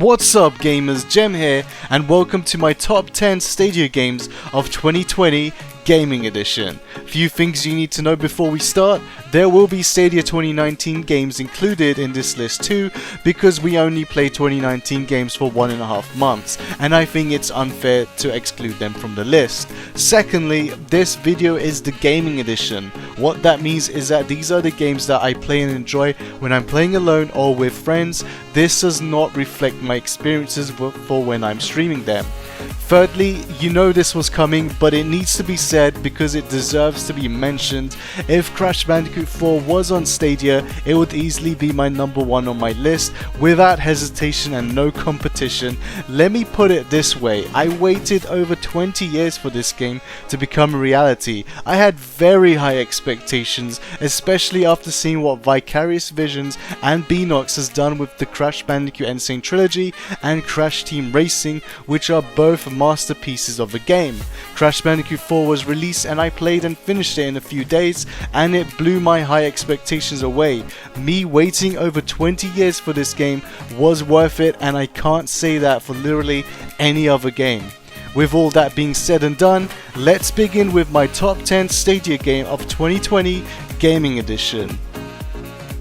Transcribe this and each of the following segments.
What's up gamers, Jem here, and welcome to my top 10 Stadia games of 2020 Gaming Edition. Few things you need to know before we start. There will be Stadia 2019 games included in this list too, because we only play 2019 games for 1.5 months, and I think it's unfair to exclude them from the list. Secondly, this video is the Gaming Edition. What that means is that these are the games that I play and enjoy when I'm playing alone or with friends. This does not reflect my experiences for when I'm streaming them. Thirdly, you know this was coming, but it needs to be said because it deserves to be mentioned. If Crash Bandicoot 4 was on Stadia, it would easily be my number 1 on my list without hesitation and no competition. Let me put it this way, I waited over 20 years for this game to become a reality. I had very high expectations, especially after seeing what Vicarious Visions and Beanox has done with the Crash Bandicoot N. Sane Trilogy and Crash Team Racing, which are both masterpieces of a game. Crash Bandicoot 4 was released and I played and finished it in a few days, and it blew my high expectations away. Me waiting over 20 years for this game was worth it, and I can't say that for literally any other game. With all that being said and done, let's begin with my top 10 Stadia game of 2020 Gaming Edition.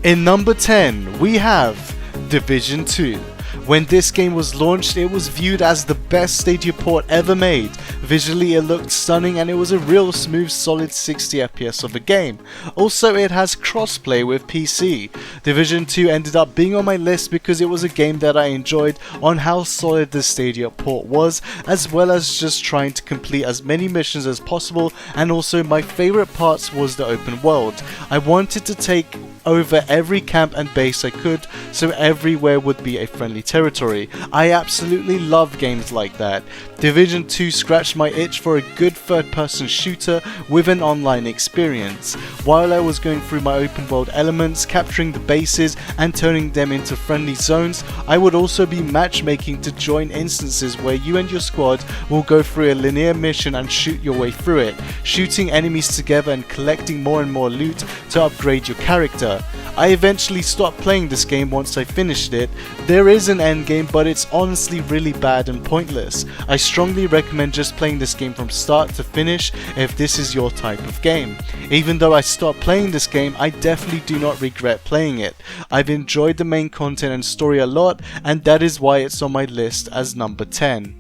In number 10, we have Division 2. When this game was launched, it was viewed as the best Stadia port ever made. Visually it looked stunning and it was a real smooth solid 60 FPS of a game. Also it has crossplay with PC. Division 2 ended up being on my list because it was a game that I enjoyed on how solid the Stadia port was, as well as just trying to complete as many missions as possible, and also my favorite parts was the open world. I wanted to take over every camp and base I could, so everywhere would be a friendly territory. I absolutely love games like that. Division 2 scratched my itch for a good third-person shooter with an online experience. While I was going through my open world elements, capturing the bases and turning them into friendly zones, I would also be matchmaking to join instances where you and your squad will go through a linear mission and shoot your way through it, shooting enemies together and collecting more and more loot to upgrade your character. I eventually stopped playing this game once I finished it. There is an endgame, but it's honestly really bad and pointless. I strongly recommend just playing this game from start to finish if this is your type of game. Even though I stopped playing this game, I definitely do not regret playing it. I've enjoyed the main content and story a lot, and that is why it's on my list as number 10.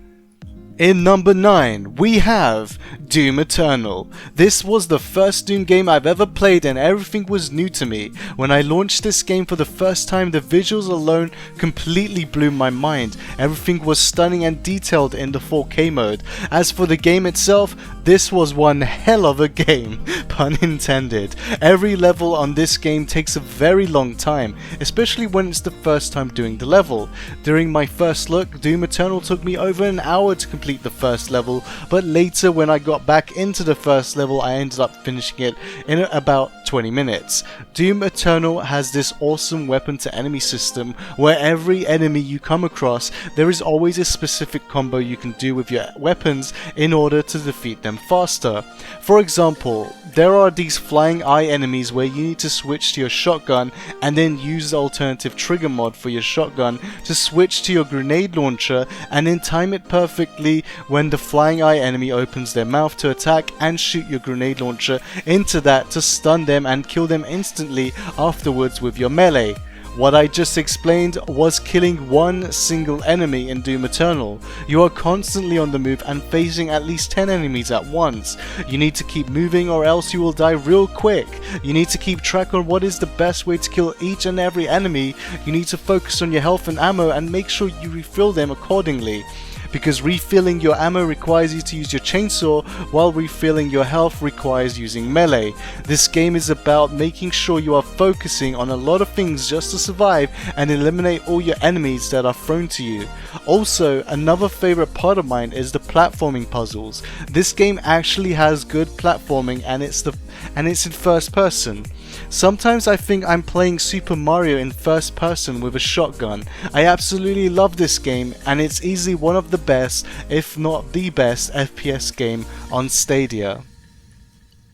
In number 9, we have Doom Eternal. This was the first Doom game I've ever played and everything was new to me. When I launched this game for the first time, the visuals alone completely blew my mind. Everything was stunning and detailed in the 4K mode. As for the game itself, this was one hell of a game, pun intended. Every level on this game takes a very long time, especially when it's the first time doing the level. During my first look, Doom Eternal took me over an hour to complete the first level, but later when I got back into the first level I ended up finishing it in about 20 minutes. Doom Eternal has this awesome weapon to enemy system where every enemy you come across, there is always a specific combo you can do with your weapons in order to defeat them faster. For example, there are these flying eye enemies where you need to switch to your shotgun and then use the alternative trigger mod for your shotgun to switch to your grenade launcher and then time it perfectly when the flying eye enemy opens their mouth to attack, and shoot your grenade launcher into that to stun them and kill them instantly afterwards with your melee. What I just explained was killing one single enemy in Doom Eternal. You are constantly on the move and facing at least 10 enemies at once. You need to keep moving or else you will die real quick. You need to keep track on what is the best way to kill each and every enemy. You need to focus on your health and ammo and make sure you refill them accordingly, because refilling your ammo requires you to use your chainsaw, while refilling your health requires using melee. This game is about making sure you are focusing on a lot of things just to survive and eliminate all your enemies that are thrown to you. Also, another favorite part of mine is the platforming puzzles. This game actually has good platforming and it's in first person. Sometimes I think I'm playing Super Mario in first person with a shotgun. I absolutely love this game and it's easily one of the best, if not the best, FPS game on Stadia.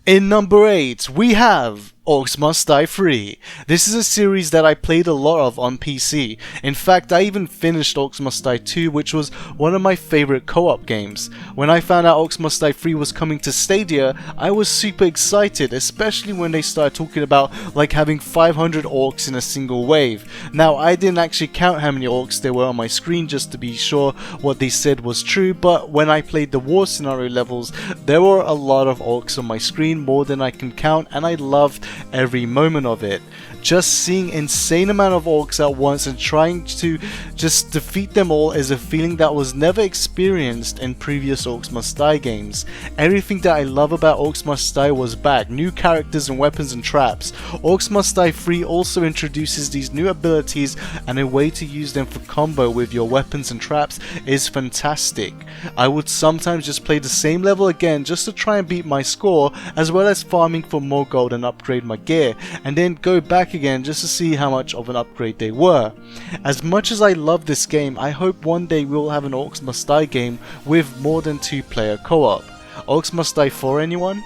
In number 8, we have Orcs Must Die Free. This is a series that I played a lot of on PC. In fact, I even finished Orcs Must Die 2, which was one of my favorite co-op games. When I found out Orcs Must Die Free was coming to Stadia, I was super excited, especially when they started talking about like having 500 orcs in a single wave. Now, I didn't actually count how many orcs there were on my screen just to be sure what they said was true, but when I played the war scenario levels, there were a lot of orcs on my screen, more than I can count, and I loved every moment of it. Just seeing insane amount of orcs at once and trying to just defeat them all is a feeling that was never experienced in previous Orcs Must Die games. Everything that I love about Orcs Must Die was back, new characters and weapons and traps. Orcs Must Die Free also introduces these new abilities, and a way to use them for combo with your weapons and traps is fantastic. I would sometimes just play the same level again just to try and beat my score, as well as farming for more gold and upgrade my gear, and then go back again just to see how much of an upgrade they were. As much as I love this game, I hope one day we'll have an Orcs Must Die game with more than 2-player co-op. Orcs Must Die 4, anyone?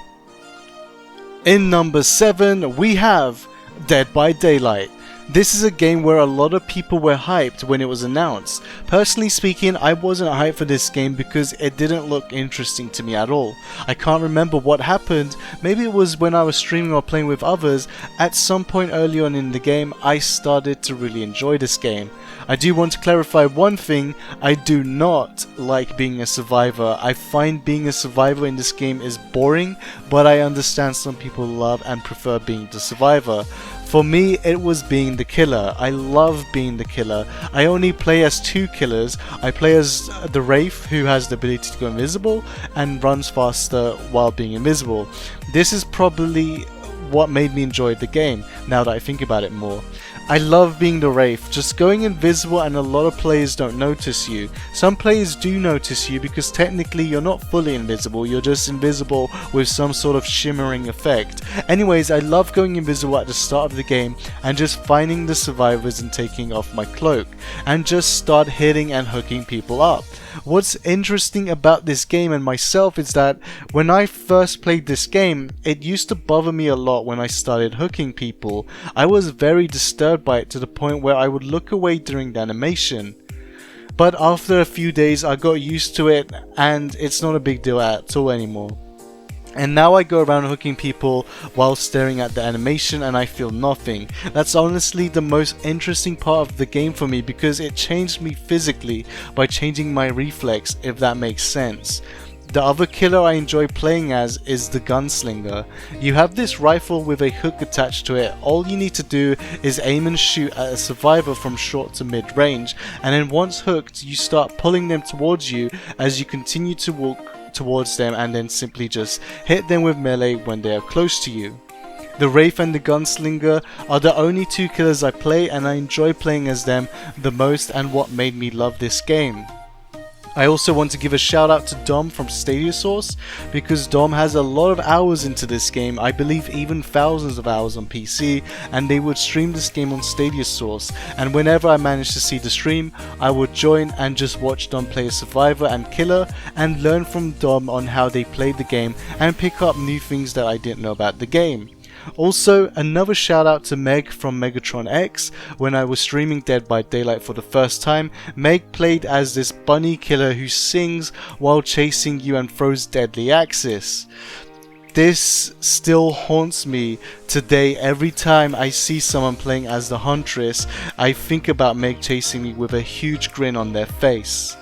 In number 7 we have Dead by Daylight. This is a game where a lot of people were hyped when it was announced. Personally speaking, I wasn't hyped for this game because it didn't look interesting to me at all. I can't remember what happened. Maybe it was when I was streaming or playing with others. At some point early on in the game, I started to really enjoy this game. I do want to clarify one thing: I do not like being a survivor. I find being a survivor in this game is boring, but I understand some people love and prefer being the survivor. For me, it was being the killer. I love being the killer. I only play as 2 killers. I play as the Wraith, who has the ability to go invisible and runs faster while being invisible. This is probably what made me enjoy the game, now that I think about it more. I love being the Wraith, just going invisible, and a lot of players don't notice you. Some players do notice you because technically you're not fully invisible, you're just invisible with some sort of shimmering effect. Anyways, I love going invisible at the start of the game and just finding the survivors and taking off my cloak, and just start hitting and hooking people up. What's interesting about this game and myself is that when I first played this game, it used to bother me a lot when I started hooking people. I was very disturbed by it to the point where I would look away during the animation. But after a few days I got used to it and it's not a big deal at all anymore. And now I go around hooking people while staring at the animation and I feel nothing. That's honestly the most interesting part of the game for me because it changed me physically by changing my reflex, if that makes sense. The other killer I enjoy playing as is the Gunslinger. You have this rifle with a hook attached to it. All you need to do is aim and shoot at a survivor from short to mid range, and then once hooked you start pulling them towards you as you continue to walk towards them, and then simply just hit them with melee when they are close to you. The Wraith and the Gunslinger are the only 2 killers I play, and I enjoy playing as them the most and what made me love this game. I also want to give a shout out to Dom from Stadia Source, because Dom has a lot of hours into this game, I believe even thousands of hours on PC, and they would stream this game on Stadia Source, and whenever I managed to see the stream, I would join and just watch Dom play a survivor and killer and learn from Dom on how they played the game and pick up new things that I didn't know about the game. Also, another shout out to Meg from Megatron X. When I was streaming Dead by Daylight for the first time, Meg played as this bunny killer who sings while chasing you and throws deadly axes. This still haunts me today. Every time I see someone playing as the Huntress, I think about Meg chasing me with a huge grin on their face.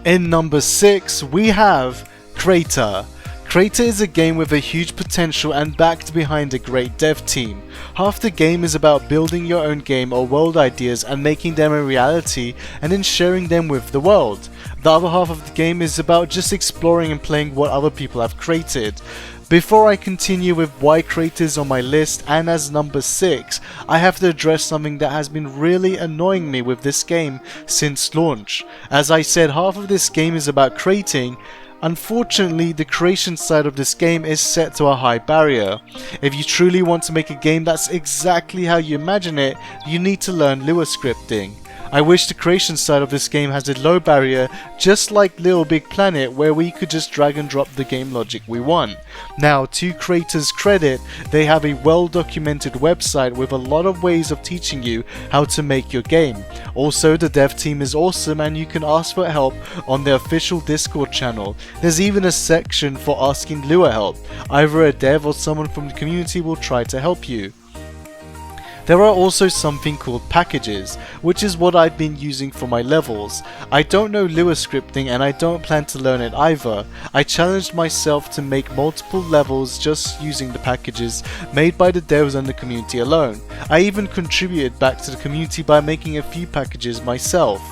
In number 6 we have Crater. Crater is a game with a huge potential and backed behind a great dev team. Half the game is about building your own game or world ideas and making them a reality and then sharing them with the world. The other half of the game is about just exploring and playing what other people have created. Before I continue with why Crater is on my list and as number 6, I have to address something that has been really annoying me with this game since launch. As I said, half of this game is about creating. Unfortunately, the creation side of this game is set to a high barrier. If you truly want to make a game that's exactly how you imagine it, you need to learn Lua scripting. I wish the creation side of this game has a low barrier, just like Little Big Planet, where we could just drag and drop the game logic we want. Now, to creators' credit, they have a well documented website with a lot of ways of teaching you how to make your game. Also, the dev team is awesome and you can ask for help on their official Discord channel. There's even a section for asking Lua help. Either a dev or someone from the community will try to help you. There are also something called packages, which is what I've been using for my levels. I don't know Lua scripting and I don't plan to learn it either. I challenged myself to make multiple levels just using the packages made by the devs and the community alone. I even contributed back to the community by making a few packages myself.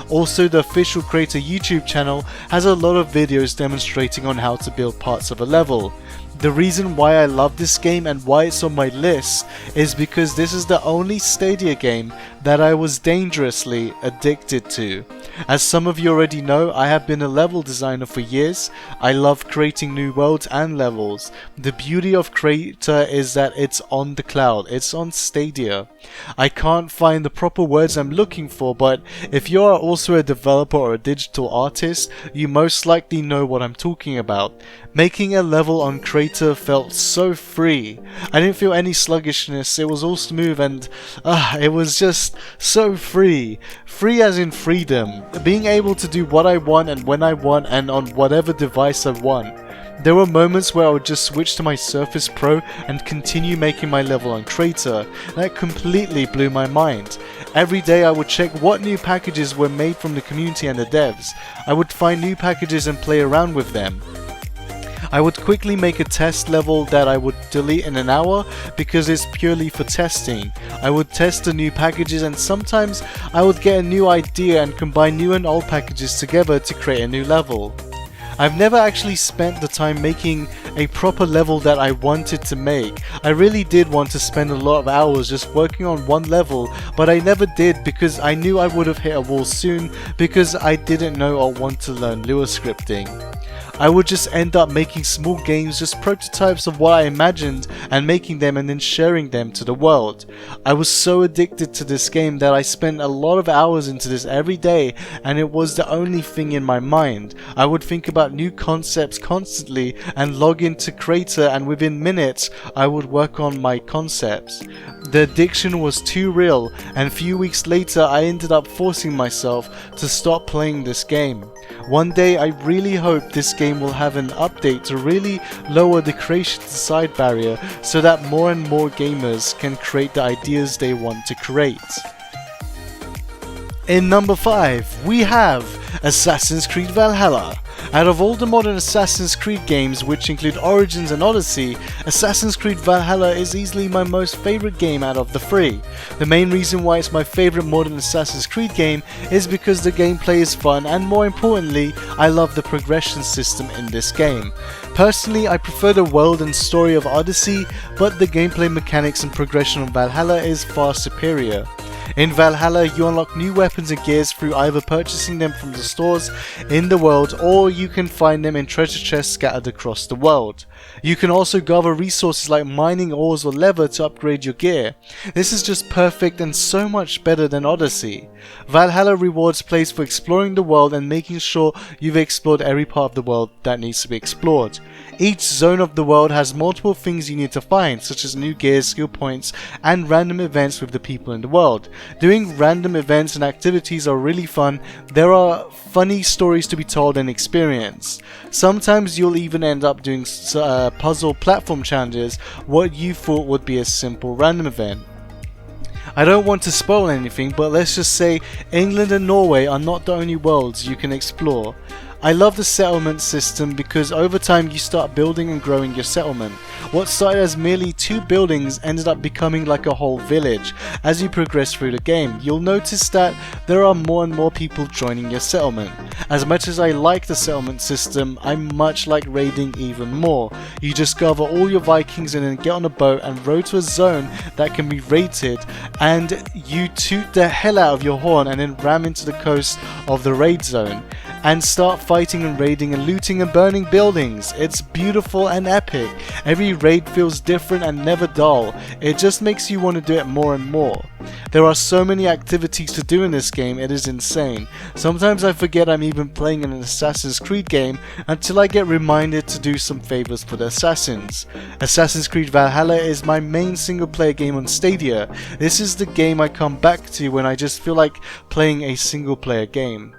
Also, the official creator YouTube channel has a lot of videos demonstrating on how to build parts of a level. The reason why I love this game and why it's on my list is because this is the only Stadia game that I was dangerously addicted to. As some of you already know, I have been a level designer for years. I love creating new worlds and levels. The beauty of Creator is that it's on the cloud, it's on Stadia. I can't find the proper words I'm looking for, but if you are also a developer or a digital artist, you most likely know what I'm talking about. Making a level on Creator felt so free. I didn't feel any sluggishness, it was all smooth and it was just so free. Free as in freedom. Being able to do what I want and when I want and on whatever device I want. There were moments where I would just switch to my Surface Pro and continue making my level on Creator. That completely blew my mind. Every day I would check what new packages were made from the community and the devs. I would find new packages and play around with them. I would quickly make a test level that I would delete in an hour because it's purely for testing. I would test the new packages and sometimes I would get a new idea and combine new and old packages together to create a new level. I've never actually spent the time making a proper level that I wanted to make. I really did want to spend a lot of hours just working on one level, but I never did because I knew I would have hit a wall soon because I didn't know or want to learn Lua scripting. I would just end up making small games, just prototypes of what I imagined and making them and then sharing them to the world. I was so addicted to this game that I spent a lot of hours into this every day and it was the only thing in my mind. I would think about new concepts constantly and log into Creator and within minutes I would work on my concepts. The addiction was too real and a few weeks later I ended up forcing myself to stop playing this game. One day I really hope this game will have an update to really lower the creation to side barrier so that more and more gamers can create the ideas they want to create. In number 5, we have Assassin's Creed Valhalla. Out of all the modern Assassin's Creed games, which include Origins and Odyssey, Assassin's Creed Valhalla is easily my most favorite game out of the three. The main reason why it's my favorite modern Assassin's Creed game is because the gameplay is fun and more importantly, I love the progression system in this game. Personally, I prefer the world and story of Odyssey, but the gameplay mechanics and progression of Valhalla is far superior. In Valhalla, you unlock new weapons and gears through either purchasing them from the stores in the world or you can find them in treasure chests scattered across the world. You can also gather resources like mining ores or leather to upgrade your gear. This is just perfect and so much better than Odyssey. Valhalla rewards players for exploring the world and making sure you've explored every part of the world that needs to be explored. Each zone of the world has multiple things you need to find, such as new gears, skill points, and random events with the people in the world. Doing random events and activities are really fun. There are funny stories to be told and experienced. Sometimes you'll even end up doing puzzle platform challenges, what you thought would be a simple random event. I don't want to spoil anything, but let's just say England and Norway are not the only worlds you can explore. I love the settlement system because over time you start building and growing your settlement. What started as merely 2 buildings ended up becoming like a whole village. As you progress through the game, you'll notice that there are more and more people joining your settlement. As much as I like the settlement system, I much like raiding even more. You just gather all your Vikings and then get on a boat and row to a zone that can be raided, and you toot the hell out of your horn and then ram into the coast of the raid zone. and start fighting and raiding and looting and burning buildings. It's beautiful and epic. Every raid feels different and never dull. It just makes you want to do it more and more. There are so many activities to do in this game, it is insane. Sometimes I forget I'm even playing an Assassin's Creed game until I get reminded to do some favors for the assassins. Assassin's Creed Valhalla is my main single player game on Stadia. This is the game I come back to when I just feel like playing a single player game.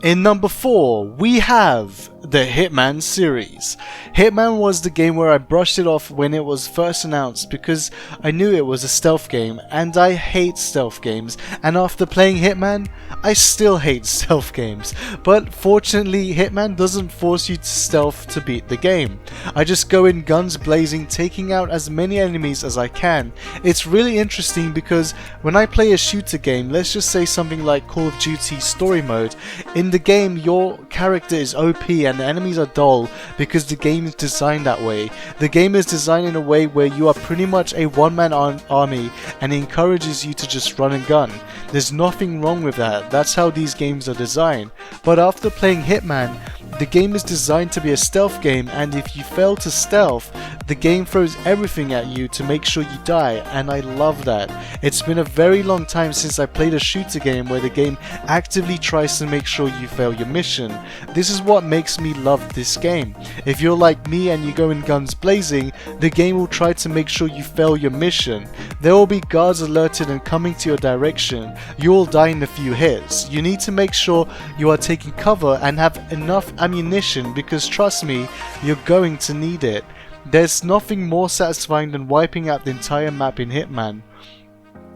In number 4, we have the Hitman series. Hitman was the game where I brushed it off when it was first announced because I knew it was a stealth game and I hate stealth games, and after playing Hitman, I still hate stealth games. But fortunately, Hitman doesn't force you to stealth to beat the game. I just go in guns blazing, taking out as many enemies as I can. It's really interesting because when I play a shooter game, let's just say something like Call of Duty Story Mode, in the game your character is OP and the enemies are dull because the game is designed that way. The game is designed in a way where you are pretty much a one-man army and encourages you to just run and gun. There's nothing wrong with that. That's how these games are designed. But after playing Hitman, the game is designed to be a stealth game, and if you fail to stealth, the game throws everything at you to make sure you die, and I love that. It's been a very long time since I played a shooter game where the game actively tries to make sure you fail your mission. This is what makes me love this game. If you're like me and you go in guns blazing, the game will try to make sure you fail your mission. There will be guards alerted and coming to your direction. You will die in a few hits. You need to make sure you are taking cover and have enough ammunition because trust me, you're going to need it. There's nothing more satisfying than wiping out the entire map in Hitman.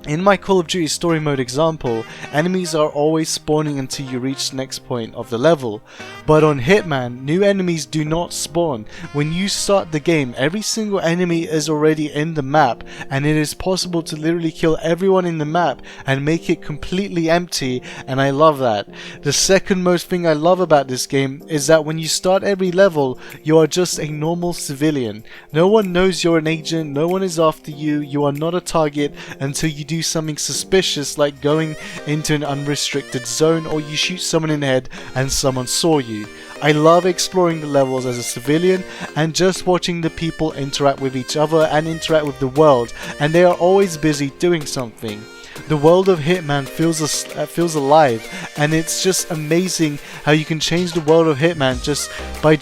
In my Call of Duty Story Mode example, enemies are always spawning until you reach the next point of the level. But on Hitman, new enemies do not spawn. When you start the game, every single enemy is already in the map, and it is possible to literally kill everyone in the map and make it completely empty, and I love that. The second most thing I love about this game is that when you start every level, you are just a normal civilian. No one knows you're an agent, no one is after you, you are not a target until you do something suspicious like going into an unrestricted zone or you shoot someone in the head and someone saw you. I love exploring the levels as a civilian and just watching the people interact with each other and interact with the world, and they are always busy doing something. The world of Hitman feels alive, and it's just amazing how you can change the world of Hitman just by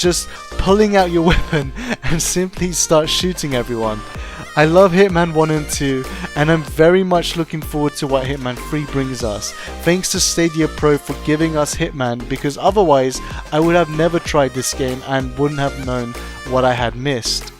pulling out your weapon and simply start shooting everyone. I love Hitman 1 and 2, and I'm very much looking forward to what Hitman 3 brings us. Thanks to Stadia Pro for giving us Hitman, because otherwise I would have never tried this game and wouldn't have known what I had missed.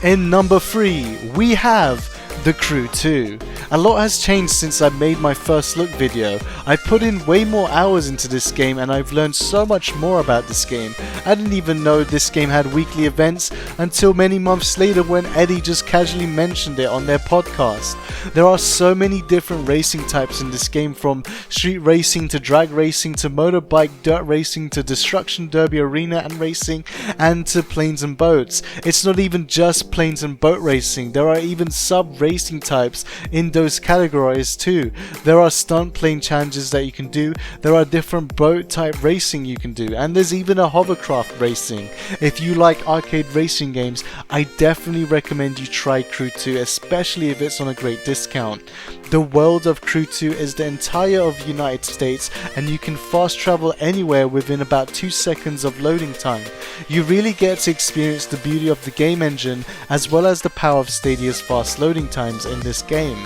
In number 3, we have The Crew 2. A lot has changed since I made my first look video. I put in way more hours into this game and I've learned so much more about this game. I didn't even know this game had weekly events until many months later when Eddie just casually mentioned it on their podcast. There are so many different racing types in this game, from street racing to drag racing to motorbike, dirt racing to destruction derby, arena and racing, and to planes and boats. It's not even just planes and boat racing, there are even sub-racing types in those categories too. There are stunt plane challenges that you can do, there are different boat type racing you can do, and there's even a hovercraft racing. If you like arcade racing games, I definitely recommend you try Crew 2, especially if it's on a great discount. The world of Crew 2 is the entire of the United States, and you can fast travel anywhere within about 2 seconds of loading time. You really get to experience the beauty of the game engine as well as the power of Stadia's fast loading times in this game.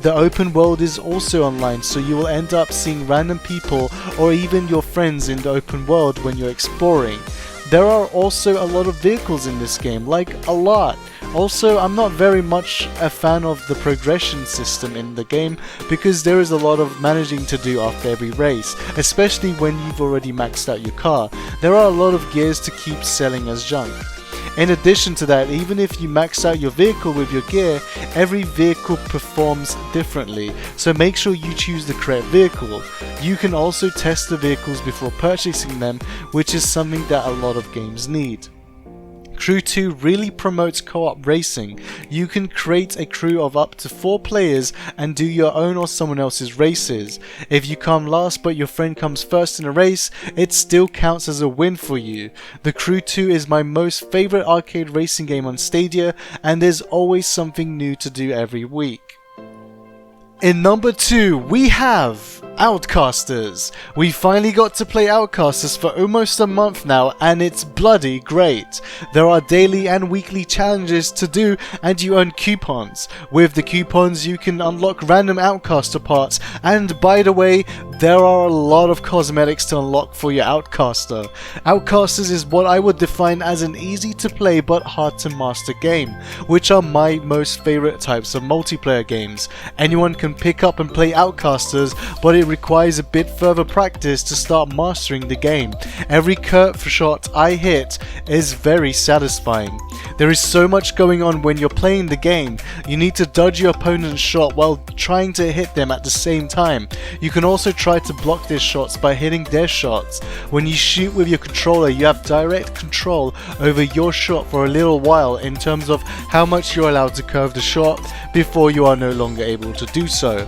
The open world is also online, so you will end up seeing random people or even your friends in the open world when you're exploring. There are also a lot of vehicles in this game, like a lot. Also, I'm not very much a fan of the progression system in the game because there is a lot of managing to do after every race, especially when you've already maxed out your car. There are a lot of gears to keep selling as junk. In addition to that, even if you max out your vehicle with your gear, every vehicle performs differently, so make sure you choose the correct vehicle. You can also test the vehicles before purchasing them, which is something that a lot of games need. Crew 2 really promotes co-op racing. You can create a crew of up to 4 players and do your own or someone else's races. If you come last but your friend comes first in a race, it still counts as a win for you. The Crew 2 is my most favourite arcade racing game on Stadia, and there's always something new to do every week. In number 2, we have Outcasters. We finally got to play Outcasters for almost a month now, and it's bloody great. There are daily and weekly challenges to do, and you earn coupons. With the coupons you can unlock random Outcaster parts, and by the way, there are a lot of cosmetics to unlock for your Outcaster. Outcasters is what I would define as an easy to play but hard to master game, which are my most favourite types of multiplayer games. Anyone can pick up and play Outcasters, but it requires a bit further practice to start mastering the game. Every curve shot I hit is very satisfying. There is so much going on when you're playing the game. You need to dodge your opponent's shot while trying to hit them at the same time. You can also try to block their shots by hitting their shots. When you shoot with your controller, you have direct control over your shot for a little while in terms of how much you're allowed to curve the shot before you are no longer able to do so.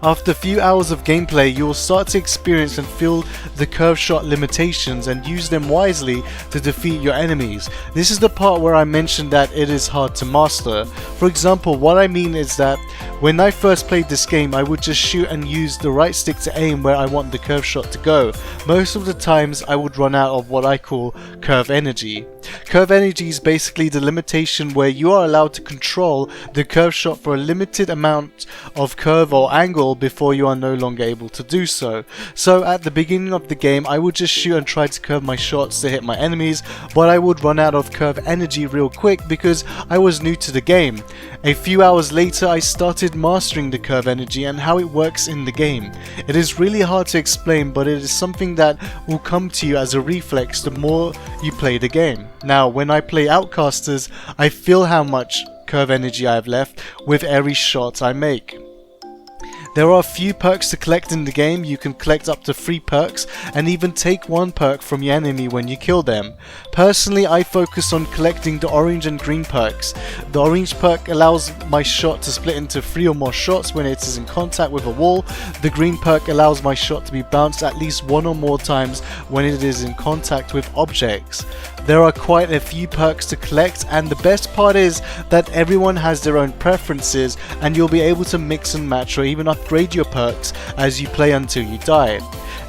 After a few hours of gameplay, you will start to experience and feel the curve shot limitations and use them wisely to defeat your enemies. This is the part where I mentioned that it is hard to master. For example, what I mean is that when I first played this game, I would just shoot and use the right stick to aim where I want the curve shot to go. Most of the times I would run out of what I call curve energy. Curve energy is basically the limitation where you are allowed to control the curve shot for a limited amount of curve or angle before you are no longer able to do so. So at the beginning of the game, I would just shoot and try to curve my shots to hit my enemies, but I would run out of curve energy real quick because I was new to the game. A few hours later, I started mastering the curve energy and how it works in the game. It is really hard to explain, but it is something that will come to you as a reflex the more you play the game. Now, when I play Outcasters, I feel how much curve energy I have left with every shot I make. There are a few perks to collect in the game. You can collect up to 3 perks and even take 1 perk from your enemy when you kill them. Personally, I focus on collecting the orange and green perks. The orange perk allows my shot to split into 3 or more shots when it is in contact with a wall. The green perk allows my shot to be bounced at least 1 or more times when it is in contact with objects. There are quite a few perks to collect, and the best part is that everyone has their own preferences and you'll be able to mix and match or even upgrade your perks as you play until you die.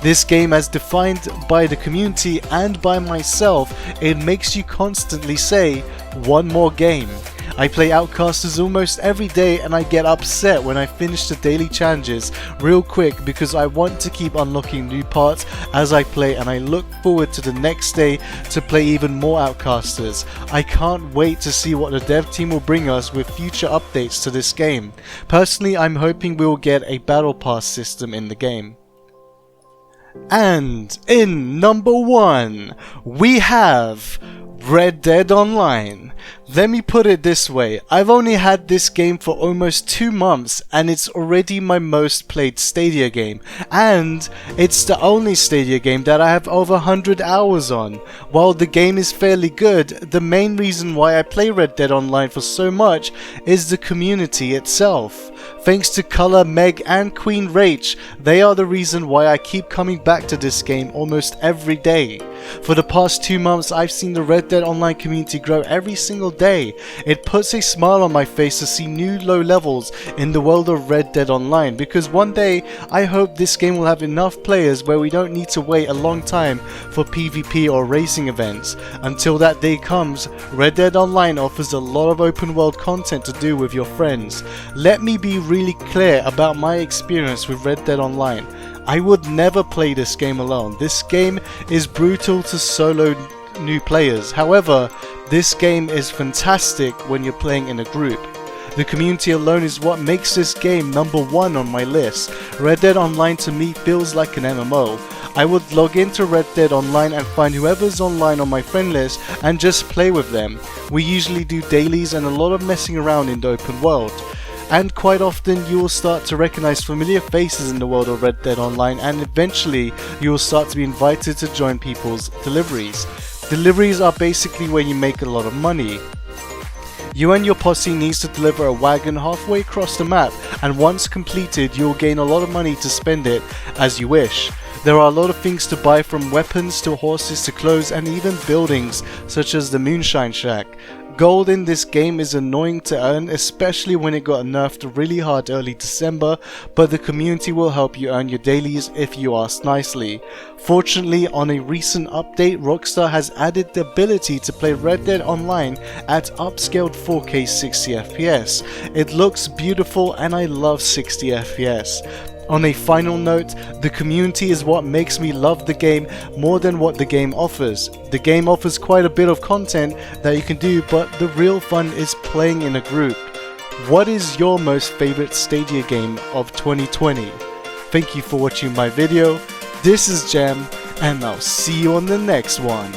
This game, as defined by the community and by myself, it makes you constantly say, one more game. I play Outcasters almost every day and I get upset when I finish the daily challenges real quick because I want to keep unlocking new parts as I play, and I look forward to the next day to play even more Outcasters. I can't wait to see what the dev team will bring us with future updates to this game. Personally, I'm hoping we will get a battle pass system in the game. And in number 1, we have Red Dead Online. Let me put it this way, I've only had this game for almost 2 months and it's already my most played Stadia game, and it's the only Stadia game that I have over 100 hours on. While the game is fairly good, the main reason why I play Red Dead Online for so much is the community itself. Thanks to Color, Meg and Queen Rach, they are the reason why I keep coming back to this game almost every day. For the past 2 months, I've seen the Red Dead Online community grow every single day. It puts a smile on my face to see new low levels in the world of Red Dead Online, because one day I hope this game will have enough players where we don't need to wait a long time for PvP or racing events. Until that day comes, Red Dead Online offers a lot of open world content to do with your friends. Let me be really clear about my experience with Red Dead Online. I would never play this game alone. This game is brutal to solo new players. However, this game is fantastic when you're playing in a group. The community alone is what makes this game number 1 on my list. Red Dead Online to me feels like an MMO. I would log into Red Dead Online and find whoever's online on my friend list and just play with them. We usually do dailies and a lot of messing around in the open world. And quite often you will start to recognize familiar faces in the world of Red Dead Online, and eventually you will start to be invited to join people's deliveries. Deliveries are basically where you make a lot of money. You and your posse needs to deliver a wagon halfway across the map, and once completed you'll gain a lot of money to spend it as you wish. There are a lot of things to buy, from weapons to horses to clothes and even buildings such as the Moonshine Shack. Gold in this game is annoying to earn, especially when it got nerfed really hard early December, but the community will help you earn your dailies if you ask nicely. Fortunately, on a recent update, Rockstar has added the ability to play Red Dead Online at upscaled 4K 60 FPS. It looks beautiful and I love 60 FPS. On a final note, the community is what makes me love the game more than what the game offers. The game offers quite a bit of content that you can do, but the real fun is playing in a group. What is your most favorite Stadia game of 2020? Thank you for watching my video. This is Jem, and I'll see you on the next one.